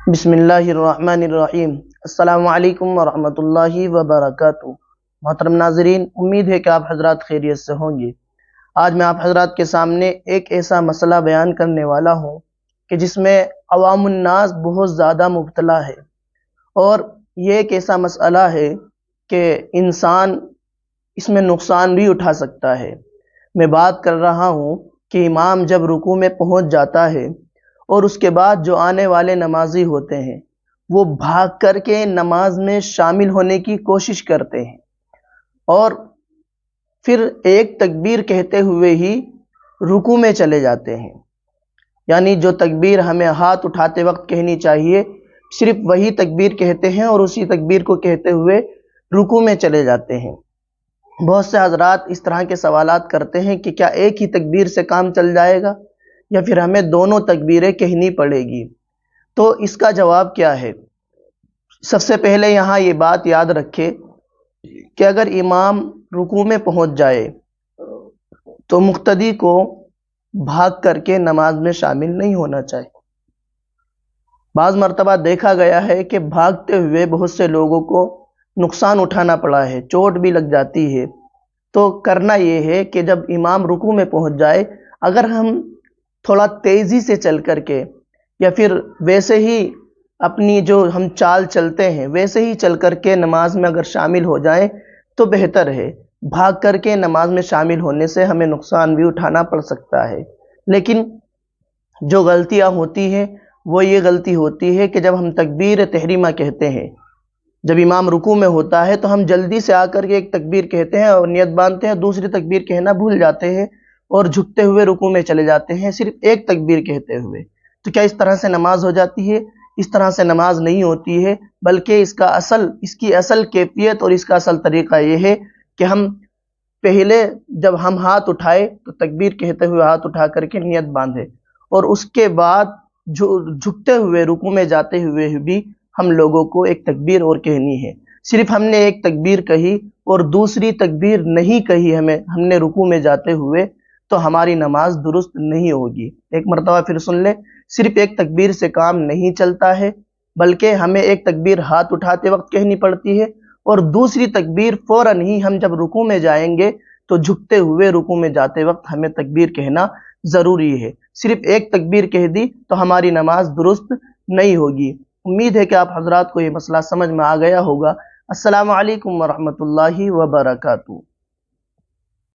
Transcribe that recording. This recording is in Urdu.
بسم اللہ الرحمن الرحیم۔ السلام علیکم ورحمۃ اللہ وبرکاتہ۔ محترم ناظرین، امید ہے کہ آپ حضرات خیریت سے ہوں گے۔ آج میں آپ حضرات کے سامنے ایک ایسا مسئلہ بیان کرنے والا ہوں کہ جس میں عوام الناس بہت زیادہ مبتلا ہے، اور یہ ایک ایسا مسئلہ ہے کہ انسان اس میں نقصان بھی اٹھا سکتا ہے۔ میں بات کر رہا ہوں کہ امام جب رکوع میں پہنچ جاتا ہے اور اس کے بعد جو آنے والے نمازی ہوتے ہیں وہ بھاگ کر کے نماز میں شامل ہونے کی کوشش کرتے ہیں، اور پھر ایک تکبیر کہتے ہوئے ہی رکوع میں چلے جاتے ہیں۔ یعنی جو تکبیر ہمیں ہاتھ اٹھاتے وقت کہنی چاہیے، صرف وہی تکبیر کہتے ہیں اور اسی تکبیر کو کہتے ہوئے رکوع میں چلے جاتے ہیں۔ بہت سے حضرات اس طرح کے سوالات کرتے ہیں کہ کیا ایک ہی تکبیر سے کام چل جائے گا یا پھر ہمیں دونوں تکبیریں کہنی پڑے گی؟ تو اس کا جواب کیا ہے؟ سب سے پہلے یہاں یہ بات یاد رکھے کہ اگر امام رکوع میں پہنچ جائے تو مقتدی کو بھاگ کر کے نماز میں شامل نہیں ہونا چاہیے۔ بعض مرتبہ دیکھا گیا ہے کہ بھاگتے ہوئے بہت سے لوگوں کو نقصان اٹھانا پڑا ہے، چوٹ بھی لگ جاتی ہے۔ تو کرنا یہ ہے کہ جب امام رکوع میں پہنچ جائے، اگر ہم تھوڑا تیزی سے چل کر کے یا پھر ویسے ہی اپنی جو ہم چال چلتے ہیں ویسے ہی چل کر کے نماز میں اگر شامل ہو جائیں تو بہتر ہے۔ بھاگ کر کے نماز میں شامل ہونے سے ہمیں نقصان بھی اٹھانا پڑ سکتا ہے۔ لیکن جو غلطیاں ہوتی ہیں وہ یہ غلطی ہوتی ہے کہ جب ہم تکبیر تحریمہ کہتے ہیں، جب امام رکوع میں ہوتا ہے تو ہم جلدی سے آ کر کے ایک تکبیر کہتے ہیں اور نیت باندھتے ہیں، دوسری تکبیر کہنا بھول جاتے ہیں اور جھکتے ہوئے رکوع میں چلے جاتے ہیں صرف ایک تکبیر کہتے ہوئے۔ تو کیا اس طرح سے نماز ہو جاتی ہے؟ اس طرح سے نماز نہیں ہوتی ہے، بلکہ اس کی اصل کیفیت اور اس کا اصل طریقہ یہ ہے کہ ہم پہلے جب ہم ہاتھ اٹھائے تو تکبیر کہتے ہوئے ہاتھ اٹھا کر کے نیت باندھے، اور اس کے بعد جھکتے ہوئے رکوع میں جاتے ہوئے بھی ہم لوگوں کو ایک تکبیر اور کہنی ہے۔ صرف ہم نے ایک تکبیر کہی اور دوسری تکبیر نہیں کہی ہم نے رکوع میں جاتے ہوئے، تو ہماری نماز درست نہیں ہوگی۔ ایک مرتبہ پھر سن لیں، صرف ایک تکبیر سے کام نہیں چلتا ہے، بلکہ ہمیں ایک تکبیر ہاتھ اٹھاتے وقت کہنی پڑتی ہے، اور دوسری تکبیر فوراً ہی ہم جب رکوع میں جائیں گے تو جھکتے ہوئے رکوع میں جاتے وقت ہمیں تکبیر کہنا ضروری ہے۔ صرف ایک تکبیر کہہ دی تو ہماری نماز درست نہیں ہوگی۔ امید ہے کہ آپ حضرات کو یہ مسئلہ سمجھ میں آ گیا ہوگا۔ السلام علیکم ورحمۃ اللہ وبرکاتہ۔